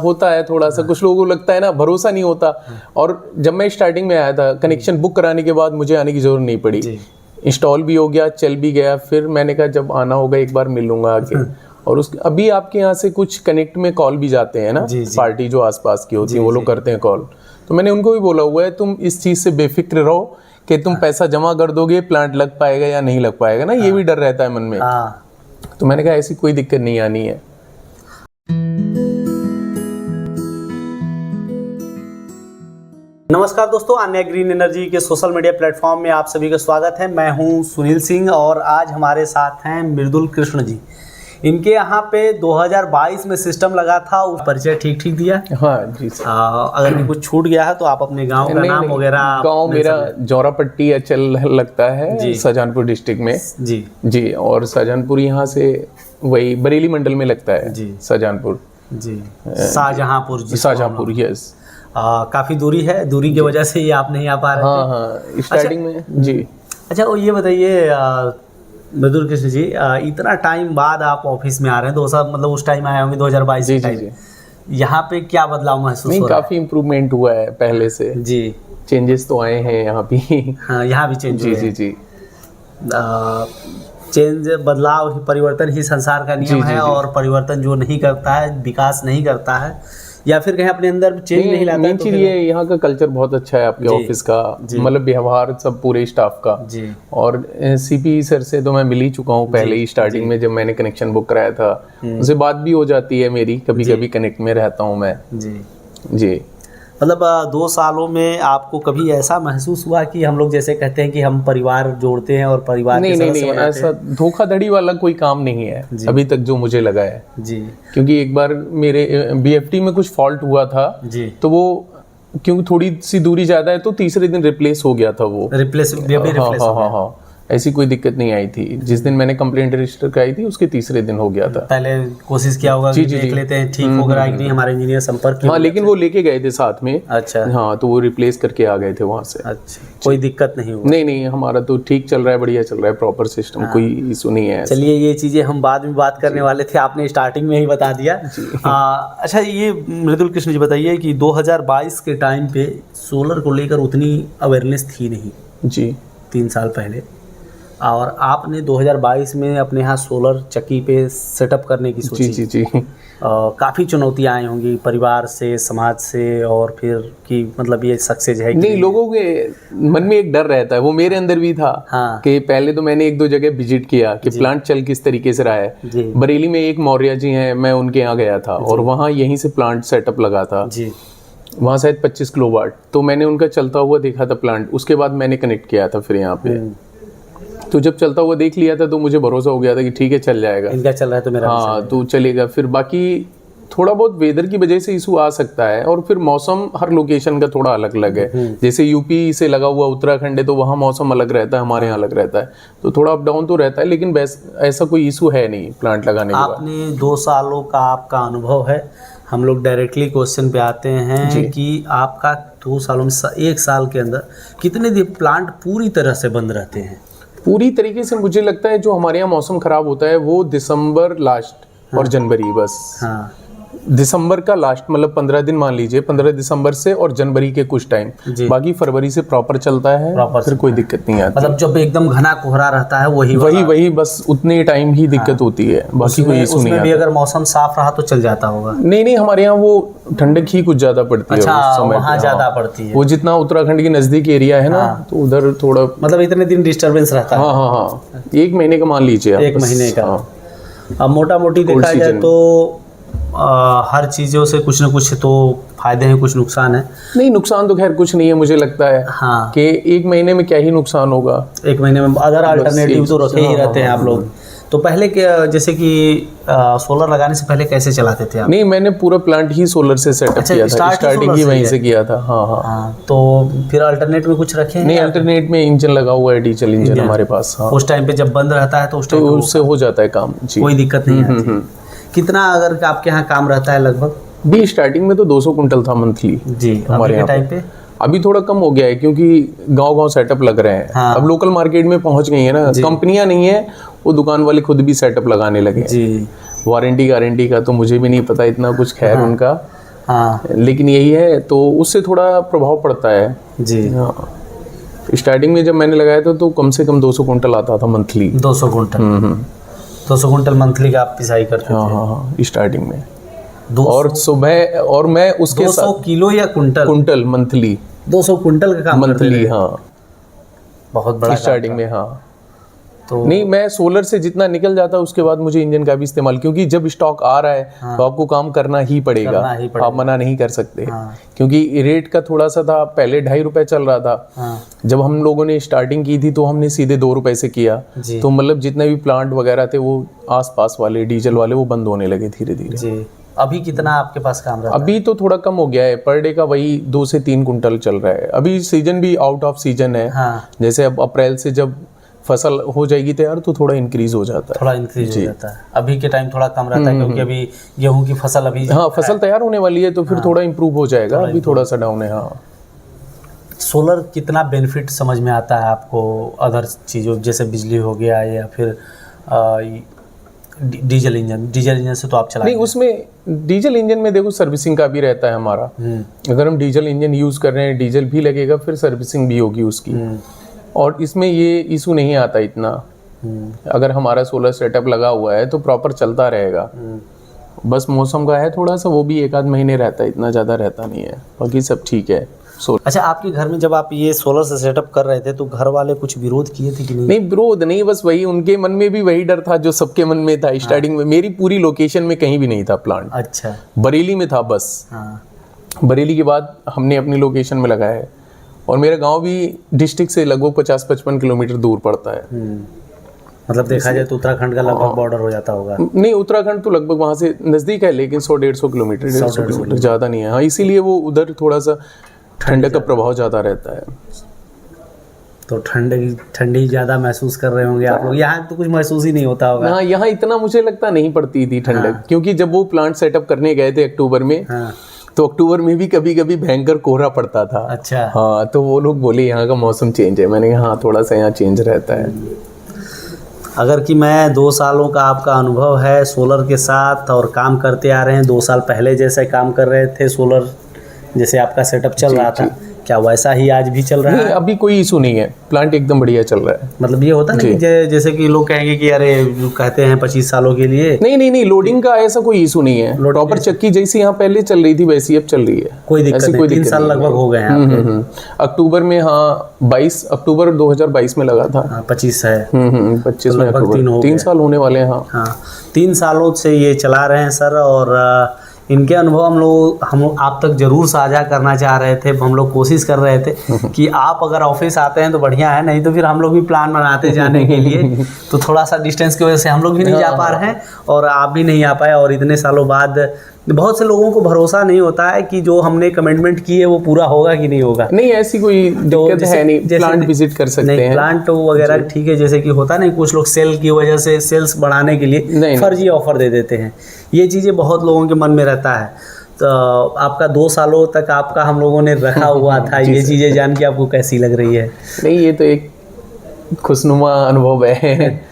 होता है थोड़ा सा, कुछ लोगों को लगता है ना, भरोसा नहीं होता। और जब मैं स्टार्टिंग में आया था, कनेक्शन बुक कराने के बाद मुझे आने की जरूरत नहीं पड़ी, इंस्टॉल भी हो गया, चल भी गया। फिर मैंने कहा जब आना होगा एक बार मिल लूंगा आके। और उस अभी आपके यहाँ से कुछ कनेक्ट में कॉल भी जाते हैं ना, पार्टी जो आसपास की होती है वो लोग करते हैं कॉल। तो मैंने उनको भी बोला हुआ है तुम इस चीज़ से बेफिक्र रहो कि तुम पैसा जमा कर दोगे, प्लांट लग पाएगा या नहीं लग पाएगा ना, ये भी डर रहता है मन में। तो मैंने कहा ऐसी कोई दिक्कत नहीं आनी है। नमस्कार दोस्तों, अन्य ग्रीन एनर्जी के सोशल मीडिया प्लेटफॉर्म में आप सभी का स्वागत है। मैं हूं सुनील सिंह और आज हमारे साथ हैं मृदुल कृष्ण जी। इनके यहाँ पे 2022 में सिस्टम लगा था, उस परिचय ठीक दिया। हाँ जी सर। अगर भी कुछ छूट गया है तो आप अपने गांव का नाम वगैरह। गांव मेरा जौरापट्टी अचल लगता है, शाहजहांपुर डिस्ट्रिक्ट में। जी और शाहजहांपुर यहाँ से वही बरेली मंडल में लगता है जी, शाहजहांपुर जी, शाहजहांपुर यस। काफी दूरी है, दूरी की वजह से ये आप नहीं आ पा रहे थे। हाँ स्टार्टिंग में जी। अच्छा वो ये बताइए मृदुल कृष्ण जी, इतना टाइम बाद आप ऑफिस में आ रहे हैं, तो सब मतलब उस टाइम आए होंगे 2022 जी जी। यहाँ पे क्या बदलाव महसूस हो रहा है? काफी इम्प्रूवमेंट हुआ है पहले से जी, चेंजेस तो आए हैं यहाँ भी। हाँ यहाँ भी चेंज जी जी जी। चेंज, बदलाव, परिवर्तन ही संसार का नियम है। और परिवर्तन जो नहीं करता है, विकास नहीं करता है या फिर कहीं अपने अंदर चेंज नहीं लाता है। तो ये यहाँ का कल्चर बहुत अच्छा है आपके ऑफिस का, मतलब व्यवहार सब पूरे स्टाफ का जी। और सीपी सर से तो मैं मिल ही चुका हूँ पहले ही स्टार्टिंग में, जब मैंने कनेक्शन बुक कराया था उनसे बात भी हो जाती है मेरी, कभी कभी कनेक्ट में रहता हूँ मैं जी। मतलब 2 सालों में आपको कभी ऐसा महसूस हुआ कि हम लोग जैसे कहते हैं कि हम परिवार जोड़ते हैं और परिवार नहीं, ऐसा धोखाधड़ी वाला कोई काम नहीं है अभी तक जो मुझे लगा है जी। क्योंकि एक बार मेरे बीएफटी में कुछ फॉल्ट हुआ था जी, तो वो क्योंकि थोड़ी सी दूरी ज्यादा है तो तीसरे दिन रिप्लेस हो गया था वो। रिप्लेस हाँ, ऐसी कोई दिक्कत नहीं आई थी। जिस दिन मैंने कंप्लेंट रजिस्टर कराई थी उसके तीसरे दिन हो गया था। पहले कोशिश किया होगा कि देख लेते हैं ठीक हो गया कि नहीं, हमारे इंजीनियर संपर्क। हाँ लेकिन वो लेके गए थे साथ में। अच्छा हाँ, तो वो रिप्लेस करके आ गए थे वहाँ से। अच्छा, कोई दिक्कत नहीं हुई? नहीं, हमारा तो ठीक चल रहा है, बढ़िया चल रहा है, प्रॉपर सिस्टम, कोई इशू नहीं है। चलिए ये चीजें हम बाद में बात करने वाले थे, आपने स्टार्टिंग में ही बता दिया। अच्छा ये मृदुल कृष्ण जी बताइए कि 2022 के टाइम पे सोलर को लेकर उतनी अवेयरनेस थी नहीं जी, 3 साल पहले, और आपने 2022 में अपने यहाँ सोलर चक्की पे सेटअप करने की सोची। जी। काफ़ी चुनौतियाँ आई होंगी परिवार से, समाज से, और फिर कि मतलब ये सक्सेस है कि नहीं। लोगों के मन में एक डर रहता है, वो मेरे अंदर भी था। हाँ। कि पहले तो मैंने 1-2 जगह विजिट किया कि प्लांट चल किस तरीके से रहा है। बरेली में एक मौर्या जी हैं, मैं उनके यहाँ गया था और वहाँ यहीं से प्लांट सेटअप लगा था जी। वहाँ शायद 25 किलोवाट, तो मैंने उनका चलता हुआ देखा था प्लांट। उसके बाद मैंने कनेक्ट किया था फिर यहाँ पे, तो जब चलता हुआ देख लिया था तो मुझे भरोसा हो गया था कि ठीक है चल जाएगा, इनका चल रहा है तो मेरा हाँ तो चलेगा। फिर बाकी थोड़ा बहुत वेदर की वजह से इशू आ सकता है, और फिर मौसम हर लोकेशन का थोड़ा अलग अलग है। जैसे यूपी से लगा हुआ उत्तराखंड है तो वहाँ मौसम अलग रहता है, हमारे यहाँ अलग रहता है, तो थोड़ा अप डाउन तो रहता है, लेकिन ऐसा कोई इशू है नहीं प्लांट लगाने के बाद। आपने 2 सालों का आपका अनुभव है, हम लोग डायरेक्टली क्वेश्चन पे आते हैं कि आपका 2 सालों में 1 साल के अंदर कितने दिन प्लांट पूरी तरह से बंद रहते हैं? पूरी तरीके से मुझे लगता है जो हमारे यहाँ मौसम खराब होता है वो दिसंबर लास्ट और जनवरी, बस दिसंबर का लास्ट, मतलब 15 दिन मान लीजिए, 15 दिसंबर से और जनवरी के कुछ टाइम, बाकी फरवरी से प्रॉपर चलता है, फिर कोई दिक्कत नहीं आती। मतलब जब एकदम घना कोहरा रहता है वही बस उतने टाइम ही दिक्कत होती है, बाकी कोई इशू नहीं आता। भी अगर मौसम साफ रहा तो चल जाता होगा? नहीं, हमारे यहाँ वो ठंडक ही कुछ ज्यादा पड़ती है। अच्छा, वहाँ ज्यादा पड़ती है। वो जितना उत्तराखंड के नजदीक एरिया है ना, तो उधर थोड़ा मतलब इतने दिन डिस्टर्बेंस रहता है। हाँ, 1 महीने का मान लीजिए, 1 महीने का। अब मोटा मोटी देखा जाए तो हर चीज़ों से कुछ ना कुछ तो फायदे हैं, कुछ नुकसान है। नहीं, नुकसान तो खैर कुछ नहीं है मुझे लगता है। हाँ, कि 1 महीने में क्या ही नुकसान होगा। 1 महीने में अदर अल्टरनेटिव तो रखे ही रहते हैं आप लोग। तो पहले जैसे कि सोलर लगाने से पहले कैसे चलाते थे आप? नहीं, मैंने पूरा प्लांट ही सोलर से सेटअप किया था, स्टार्टिंग ही वहीं से किया था। हाँ। तो फिर अल्टरनेट में कुछ रखे? नहीं, अल्टरनेट में इंजन लगा हुआ है, डीजल इंजन हमारे पास। उस टाइम पे जब बंद रहता है तो उस टाइम उससे हो जाता है काम, कोई दिक्कत नहीं है। कितना अगर आपके यहाँ काम रहता है लगभग? भी स्टार्टिंग में तो 200 कुंटल था मंथली जी हमारे यहाँ टाइम पे। अभी थोड़ा कम हो गया है क्योंकि गांव सेटअप लग रहे हैं। हाँ। अब लोकल मार्केट में पहुंच गई है ना, कंपनियां नहीं है, वो दुकान वाले खुद भी सेटअप लगाने लगे जी। वारंटी गारंटी का तो मुझे भी नहीं पता इतना कुछ, खैर उनका हाँ लेकिन यही है तो उससे थोड़ा प्रभाव पड़ता है। जी। हाँ स्टार्टिंग में जब मैंने लगाया था तो कम से कम 200 कुंटल आता था मंथली। 200 कुंटल 200 कुंटल मंथली का आप पिसाई करते हाँ थे? हाँ स्टार्टिंग में। 200 और सुबह और मैं उसके 200 साथ किलो या कुंटल? Quintal monthly. 200 कुंटल का काम करते मंथली थे? हाँ बहुत बड़ा काम स्टार्टिंग था। में हाँ। तो नहीं मैं सोलर से जितना निकल जाता उसके बाद मुझे इंजन का भी इस्तेमाल, क्योंकि जब स्टॉक आ रहा है तो आपको काम करना ही पड़ेगा, करना ही पड़ेगा। आप मना नहीं कर सकते। हाँ। क्योंकि रेट का थोड़ा सा था, पहले 2.5 रुपए चल रहा था। हाँ जब हम लोगों ने स्टार्टिंग की थी तो हमने सीधे 2 रुपए से किया। जी। तो मतलब जितने भी प्लांट वगैरह थे वो आसपास वाले डीजल वाले वो बंद होने लगे धीरे धीरे। जी। अभी कितना आपके पास काम रहता है? अभी तो थोड़ा कम हो गया है, पर डे का वही 2 से 3 कुंटल चल रहा है। अभी सीजन भी आउट ऑफ सीजन है। हाँ जैसे अब अप्रैल से जब फसल हो जाएगी तैयार तो थोड़ा इंक्रीज हो जाता है। थोड़ा इंक्रीज हो जाता है। अभी के टाइम थोड़ा कम रहता है क्योंकि अभी गेहूं की फसल अभी हाँ फसल तैयार होने वाली है तो फिर थोड़ा इम्प्रूव हो जाएगा। अभी थोड़ा सा डाउन है। हाँ सोलर कितना बेनिफिट समझ में आता है आपको अदर चीज़ों जैसे बिजली हो गया या फिर डीजल इंजन से तो आप चला नहीं उसमें डीजल इंजन में देखो सर्विसिंग का भी रहता है हमारा। अगर हम डीजल इंजन यूज कर रहे हैं डीजल भी लगेगा, फिर सर्विसिंग भी होगी उसकी। और इसमें ये इशू नहीं आता इतना। अगर हमारा सोलर सेटअप लगा हुआ है तो प्रॉपर चलता रहेगा। बस मौसम का है थोड़ा सा, वो भी 1 आध महीने रहता है, इतना ज़्यादा रहता नहीं है, बाकी सब ठीक है। अच्छा आपके घर में जब आप ये सोलर से सेटअप कर रहे थे तो घर वाले कुछ विरोध किए थे कि नहीं? नहीं विरोध नहीं, बस वही उनके मन में भी वही डर था जो सबके मन में था स्टार्टिंग में। मेरी पूरी लोकेशन में कहीं भी नहीं था प्लांट। अच्छा बरेली में था बस। हाँ बरेली के बाद हमने अपनी लोकेशन में लगाया है। और मेरा गांव भी डिस्ट्रिक्ट से लगभग 50-55 किलोमीटर दूर पड़ता है। मतलब देखा जाए तो उत्तराखंड का लगभग बॉर्डर हो जाता होगा। नहीं उत्तराखंड तो लगभग वहाँ से नज़दीक है, लेकिन 100-150 किलोमीटर 150 किलोमीटर ज़्यादा नहीं है। हाँ इसीलिए वो उधर थोड़ा सा ठंड का प्रभाव ज़्यादा रहता है। तो ठंडी ज़्यादा महसूस कर रहे होंगे आप लोग। यहाँ तो कुछ महसूस ही नहीं होता होगा। हाँ यहाँ इतना मुझे लगता नहीं पड़ती थी ठंडक। क्योंकि जब वो प्लांट सेटअप करने गए थे अक्टूबर में, तो अक्टूबर में भी कभी कभी भयंकर कोहरा पड़ता था। अच्छा हाँ तो वो लोग बोले यहाँ का मौसम चेंज है। मैंने कहा हाँ थोड़ा सा यहाँ चेंज रहता है। अगर कि मैं 2 सालों का आपका अनुभव है सोलर के साथ और काम करते आ रहे हैं, 2 साल पहले जैसे काम कर रहे थे सोलर जैसे आपका सेटअप चल रहा था, क्या वैसा ही आज भी चल रहा है? अभी कोई इशू नहीं है, प्लांट एकदम बढ़िया चल रहा है। मतलब ये होता नहीं जैसे कि लोग कहेंगे कि अरे कहते हैं 25 सालों के लिए। नहीं लोडिंग का ऐसा कोई इशू नहीं है। प्रॉपर चक्की जैसी यहाँ पहले चल रही थी वैसी अब चल रही है। कोई दिक्कत नहीं। 3 साल लगभग हो गए हैं। अक्टूबर में हाँ 22 अक्टूबर 2022 में लगा था। 25 है 25 में अक्टूबर 3 साल होने वाले हैं। हाँ 3 सालों से ये चला रहे हैं सर। और इनके अनुभव हम लोग आप तक जरूर साझा करना चाह रहे थे। हम लोग कोशिश कर रहे थे कि आप अगर ऑफिस आते हैं तो बढ़िया है, नहीं तो फिर हम लोग भी प्लान बनाते जाने के लिए। तो थोड़ा सा डिस्टेंस की वजह से हम लोग भी नहीं जा पा रहे हैं और आप भी नहीं आ पाए। और इतने सालों बाद बहुत से लोगों को भरोसा नहीं होता है कि जो हमने कमिटमेंट की है वो पूरा होगा कि नहीं होगा। नहीं ऐसी कोई दिक्कत है नहीं, प्लांट विजिट कर सकते हैं। प्लांट वगैरह ठीक है, जैसे कि होता नहीं कुछ लोग सेल की वजह से सेल्स बढ़ाने के लिए फर्जी ऑफर दे देते हैं। ये चीज़ें बहुत लोगों के मन में रहता है। तो आपका 2 सालों तक आपका हम लोगों ने रखा हुआ था, ये चीज़ें जान के आपको कैसी लग रही है? नहीं ये तो एक खुशनुमा अनुभव है।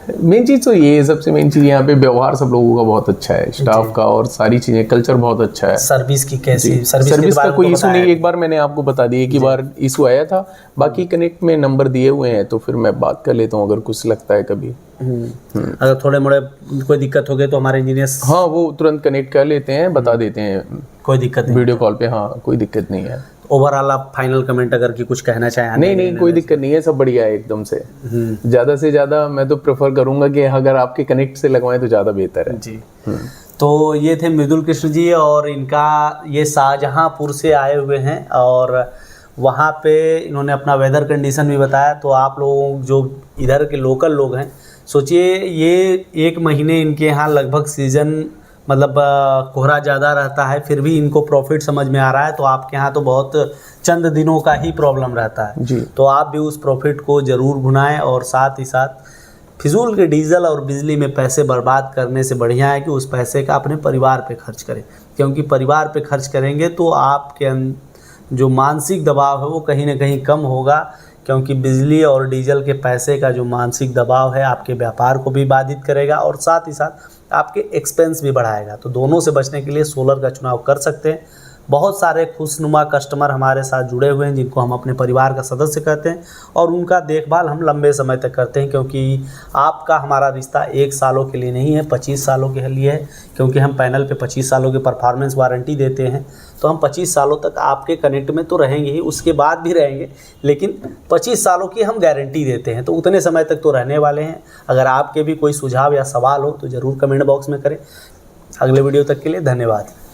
मेन चीज़ तो ये है, सबसे मेन चीज़ यहाँ पे व्यवहार सब लोगों का बहुत अच्छा है, स्टाफ का, और सारी चीज़ें कल्चर बहुत अच्छा है। सर्विस की कैसी? सर्विस का कोई इशू नहीं। एक बार मैंने आपको बता दिया, एक ही बार इशू आया था। बाकी कनेक्ट में नंबर दिए हुए हैं तो फिर मैं बात कर लेता हूँ अगर कुछ लगता है कभी। अगर थोड़े मोड़े कोई दिक्कत हो गई तो हमारे इंजीनियर्स हाँ वो तुरंत कनेक्ट कर लेते हैं, बता देते हैं, कोई दिक्कत नहीं, वीडियो कॉल पे। हाँ कोई दिक्कत नहीं है। ओवरऑल आप फाइनल कमेंट अगर कि कुछ कहना चाहें? नहीं कोई दिक्कत नहीं है, सब बढ़िया है एकदम से। ज़्यादा से ज़्यादा मैं तो प्रेफर करूँगा कि अगर आपके कनेक्ट से लगवाएं तो ज़्यादा बेहतर है जी। तो ये थे मृदुल कृष्ण जी, और इनका ये शाहजहाँपुर से आए हुए हैं और वहाँ पे इन्होंने अपना वेदर कंडीशन भी बताया। तो आप लोग जो इधर के लोकल लोग हैं, सोचिए ये 1 महीने इनके यहाँ लगभग सीज़न मतलब कोहरा ज़्यादा रहता है, फिर भी इनको प्रॉफिट समझ में आ रहा है। तो आपके यहाँ तो बहुत चंद दिनों का ही प्रॉब्लम रहता है जी। तो आप भी उस प्रॉफिट को ज़रूर भुनाएं, और साथ ही साथ फिजूल के डीजल और बिजली में पैसे बर्बाद करने से बढ़िया है कि उस पैसे का अपने परिवार पे खर्च करें। क्योंकि परिवार पे खर्च करेंगे तो आपके जो मानसिक दबाव है वो कहीं ना कहीं कम होगा। क्योंकि बिजली और डीजल के पैसे का जो मानसिक दबाव है आपके व्यापार को भी बाधित करेगा, और साथ ही साथ आपके एक्सपेंस भी बढ़ाएगा। तो दोनों से बचने के लिए सोलर का चुनाव कर सकते हैं। बहुत सारे खुशनुमा कस्टमर हमारे साथ जुड़े हुए हैं जिनको हम अपने परिवार का सदस्य कहते हैं, और उनका देखभाल हम लंबे समय तक करते हैं, क्योंकि आपका हमारा रिश्ता 1 सालों के लिए नहीं है, 25 सालों के लिए है। क्योंकि हम पैनल पे 25 सालों की परफॉर्मेंस वारंटी देते हैं, तो हम 25 सालों तक आपके कनेक्ट में तो रहेंगे ही, उसके बाद भी रहेंगे, लेकिन 25 सालों की हम गारंटी देते हैं, तो उतने समय तक तो रहने वाले हैं। अगर आपके भी कोई सुझाव या सवाल हो तो ज़रूर कमेंट बॉक्स में करें। अगले वीडियो तक के लिए धन्यवाद।